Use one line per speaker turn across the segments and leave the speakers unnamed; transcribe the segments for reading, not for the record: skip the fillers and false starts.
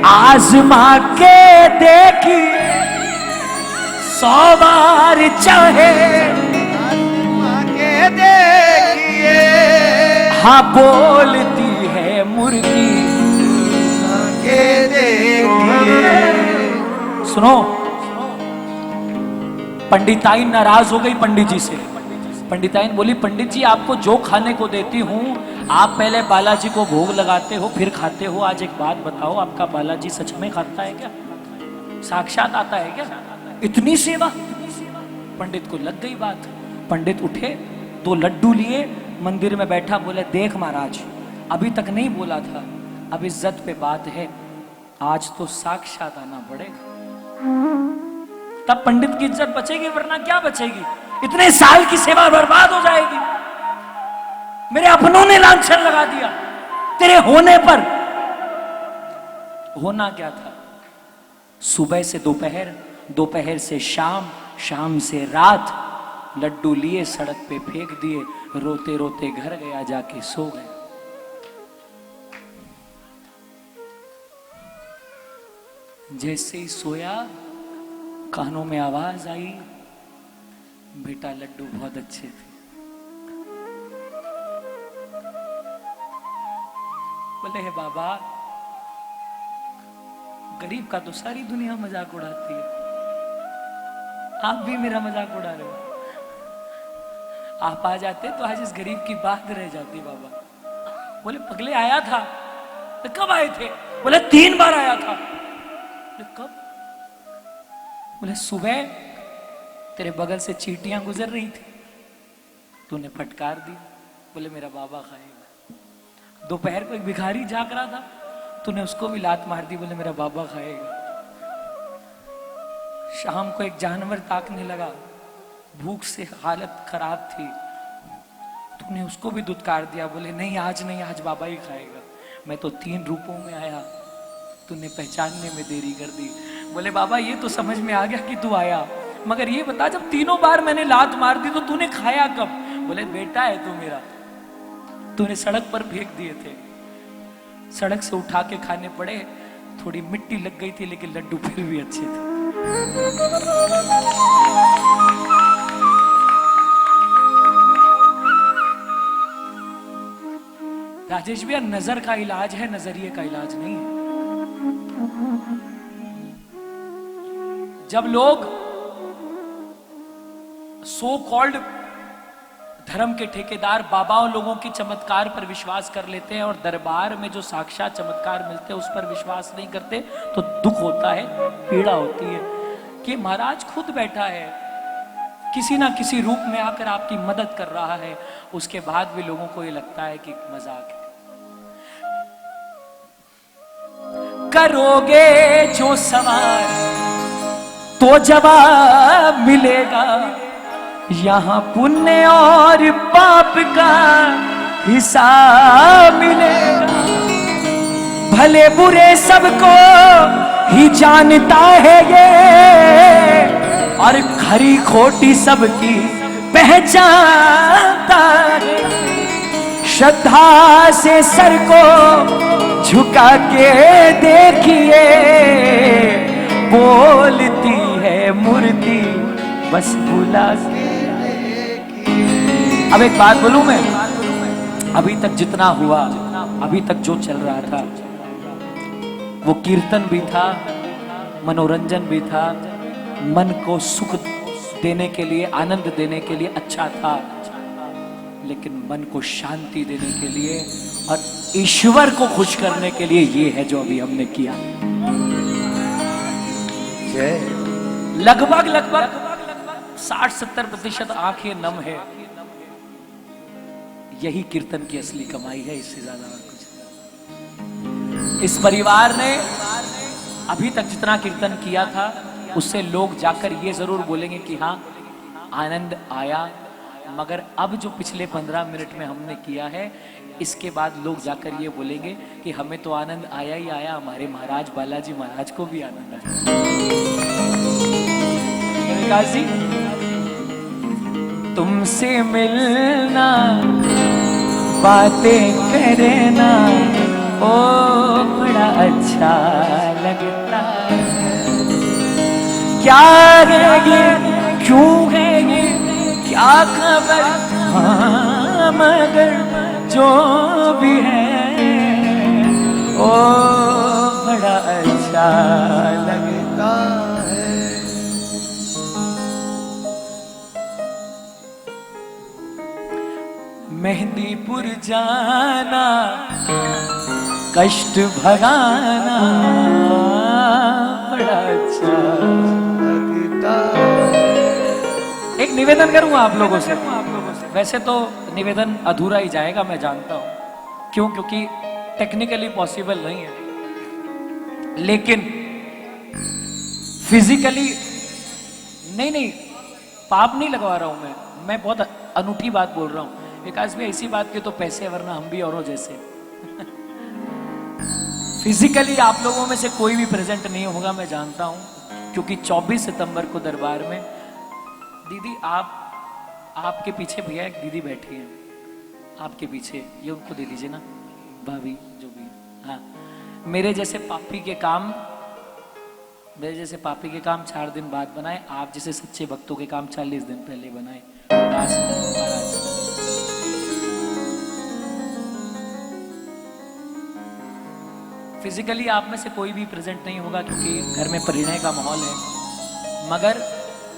आजमा के देखिए 100 बार चाहे
आजमा के देखिए,
हाँ बोलती है मुर्गी
के देखिए।
सुनो, पंडिताइन नाराज हो गई पंडित जी से। पंडिताइन बोली, पंडित जी आपको जो खाने को देती हूँ आप पहले बालाजी को भोग लगाते हो फिर खाते हो। आज एक बात बताओ, आपका बालाजी सच में खाता है क्या? साक्षात आता है क्या? इतनी सेवा? पंडित को लग गई बात। पंडित उठे, 2 लड्डू लिए, मंदिर में बैठा, बोले देख महाराज अभी तक नहीं बोला था, अब इज्जत पे बात है, आज तो साक्षात आना पड़ेगा, तब पंडित की इज्जत बचेगी, वरना क्या बचेगी? इतने साल की सेवा बर्बाद हो जाएगी। मेरे अपनों ने लांछन लगा दिया तेरे होने पर। होना क्या था? सुबह से दोपहर, दोपहर से शाम, शाम से रात, लड्डू लिए सड़क पे फेंक दिए, रोते रोते घर गया, जाके सो गया। जैसे ही सोया कानों में आवाज आई, बेटा लड्डू बहुत अच्छे थे। बोले हे बाबा, गरीब का तो सारी दुनिया मजाक उड़ाती है, आप भी मेरा मजाक उड़ा रहे हो। आप आ जाते तो आज इस गरीब की बात रह जाती बाबा। बोले पगले आया था? तो कब आए थे? बोले 3 बार आया था। बोले कब? बोले सुबह तेरे बगल से चींटियां गुजर रही थी, तूने फटकार दी, बोले मेरा बाबा खाएगा। दोपहर को एक भिखारी झांक रहा था, तूने उसको भी लात मार दी, बोले मेरा बाबा खाएगा। शाम को एक जानवर ताकने लगा, भूख से हालत खराब थी, तूने उसको भी दुत्कार दिया, बोले नहीं आज नहीं, आज बाबा ही खाएगा। मैं तो 3 रूपों में आया, तूने पहचानने में देरी कर दी। बोले बाबा ये तो समझ में आ गया कि तू आया, मगर ये बता जब 3 बार मैंने लात मार दी तो तूने खाया कब? बोले बेटा है तू मेरा, तूने सड़क पर फेंक दिए थे, सड़क से उठा के खाने पड़े, थोड़ी मिट्टी लग गई थी लेकिन लड्डू फिर भी अच्छे थे। राजेश भैया, नजर का इलाज है, नजरिए का इलाज नहीं है। जब लोग सो कॉल्ड धर्म के ठेकेदार बाबाओं लोगों की चमत्कार पर विश्वास कर लेते हैं और दरबार में जो साक्षात चमत्कार मिलते हैं उस पर विश्वास नहीं करते, तो दुख होता है, पीड़ा होती है कि महाराज खुद बैठा है, किसी ना किसी रूप में आकर आपकी मदद कर रहा है, उसके बाद भी लोगों को ये लगता है कि मजाक है। करोगे जो सवाल तो जवाब मिलेगा, यहाँ पुण्य और पाप का हिसाब मिलेगा। भले बुरे सबको ही जानता है ये, और खरी खोटी सबकी पहचानता है। श्रद्धा से सर को झुका के देखिए, बोलती है मूर्ति बस बुला के। अब एक बात बोलूं मैं, अभी तक जितना हुआ, अभी तक जो चल रहा था, वो कीर्तन भी था, मनोरंजन भी था, मन को सुख देने के लिए, आनंद देने के लिए अच्छा था, लेकिन मन को शांति देने के लिए और ईश्वर को खुश करने के लिए ये है जो अभी हमने किया। लगभग 60-70% आंखें नम है, यही कीर्तन की असली कमाई है, इससे ज्यादा और कुछ। इस परिवार ने अभी तक जितना कीर्तन किया था उससे लोग जाकर ये जरूर बोलेंगे कि हाँ आनंद आया, मगर अब जो पिछले 15 मिनट में हमने किया है, इसके बाद लोग जाकर ये बोलेंगे कि हमें तो आनंद आया ही आया, हमारे महाराज बालाजी महाराज को भी आनंद आया। जी तुमसे मिलना, बातें करना, ओ बड़ा अच्छा लगता है। क्या है ये, क्यों है ये, क्या खबर, हाँ मगर जो भी है ओ बड़ा अच्छा लगता है। मेहंदीपुर जाना कष्ट भगाना बड़ा अच्छा लगता है। एक निवेदन करूंगा आप लोगों से। वैसे तो निवेदन अधूरा ही जाएगा, मैं जानता हूं क्यों, क्योंकि टेक्निकली पॉसिबल नहीं है, लेकिन फिजिकली नहीं पाप नहीं लगवा रहा हूं मैं बहुत अनूठी बात बोल रहा हूं। विकास भी ऐसी बात के तो पैसे, वरना हम भी औरों जैसे। फिजिकली आप लोगों में से कोई भी प्रेजेंट नहीं होगा, मैं जानता हूं, क्योंकि 24 सितंबर को दरबार में दीदी आपके पीछे भैया एक दीदी बैठी है आपके पीछे, ये उनको दे दीजिए ना, भाभी जो भी। हाँ, मेरे जैसे पापी के काम 4 दिन बाद बनाए, आप जैसे सच्चे भक्तों के काम 40 दिन पहले बनाए। फिजिकली आप में से कोई भी प्रेजेंट नहीं होगा क्योंकि घर में परिणय का माहौल है, मगर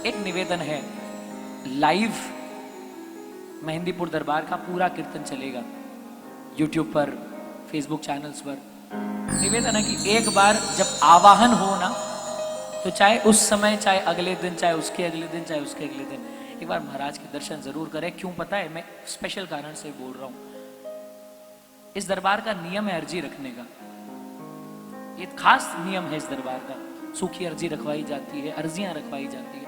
एक निवेदन है, लाइव मेहंदीपुर दरबार का पूरा कीर्तन चलेगा YouTube पर, Facebook चैनल्स पर। निवेदन है कि एक बार जब आवाहन हो ना, तो चाहे उस समय, चाहे अगले दिन, चाहे उसके अगले दिन, चाहे उसके अगले दिन, एक बार महाराज के दर्शन जरूर करें। क्यों पता है? मैं स्पेशल कारण से बोल रहा हूं। इस दरबार का नियम है अर्जी रखने का, ये खास नियम है इस दरबार का। सूखी अर्जी रखवाई जाती है, अर्जियां रखवाई जाती है।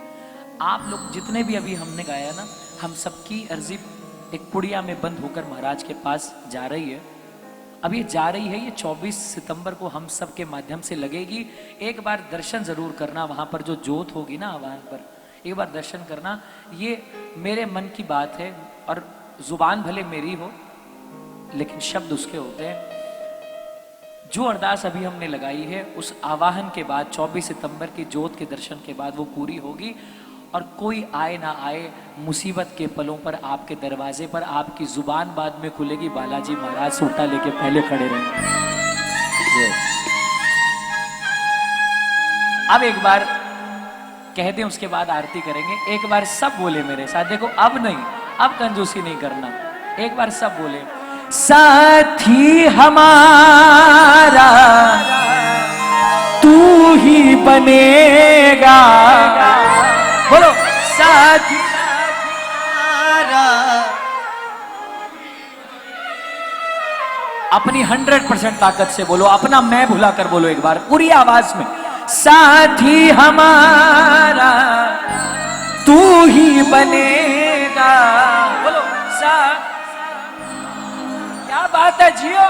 आप लोग जितने भी अभी हमने गाया ना, हम सबकी अर्जी एक पुड़िया में बंद होकर महाराज के पास जा रही है। अब ये जा रही है, ये 24 सितंबर को हम सब के माध्यम से लगेगी। एक बार दर्शन जरूर करना, वहां पर जो जोत होगी ना आवाहन पर, एक बार दर्शन करना। ये मेरे मन की बात है, और जुबान भले मेरी हो लेकिन शब्द उसके होते हैं। जो अरदास अभी हमने लगाई है, उस आवाहन के बाद 24 सितंबर की जोत के दर्शन के बाद वो पूरी होगी। और कोई आए ना आए, मुसीबत के पलों पर आपके दरवाजे पर आपकी जुबान बाद में खुलेगी, बालाजी महाराज सूटा लेके पहले खड़े रहेंगे। अब एक बार कह दें, उसके बाद आरती करेंगे। एक बार सब बोले मेरे साथ, देखो अब नहीं, अब कंजूसी नहीं करना। एक बार सब बोले, साथी हमारा तू ही बनेगा। बोलो, साथी हमारा। अपनी 100% ताकत से बोलो, अपना मैं भुलाकर बोलो एक बार पूरी आवाज में, साथी हमारा तू ही बनेगा। बोलो, क्या बात है जियो।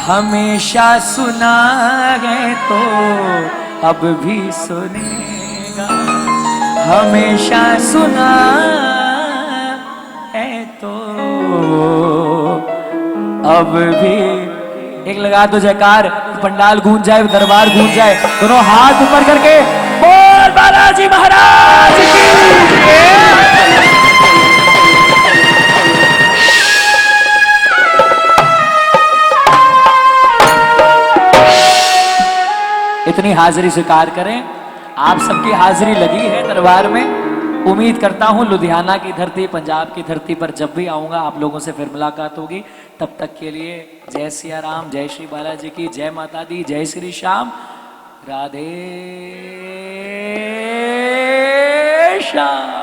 हमेशा सुना है तो अब भी सुनेगा, हमेशा सुना है तो अब भी। एक लगा दो जयकार, पंडाल गूंज जाए, दरबार गूंज जाए। दोनों हाथ ऊपर करके बोल बालाजी महाराज की। इतनी हाजिरी स्वीकार करें। आप सबकी हाजिरी लगी है दरबार में। उम्मीद करता हूं लुधियाना की धरती, पंजाब की धरती पर जब भी आऊंगा आप लोगों से फिर मुलाकात होगी। तब तक के लिए जय सिया राम, जय श्री बालाजी की, जय माता दी, जय श्री श्याम, राधे श्याम।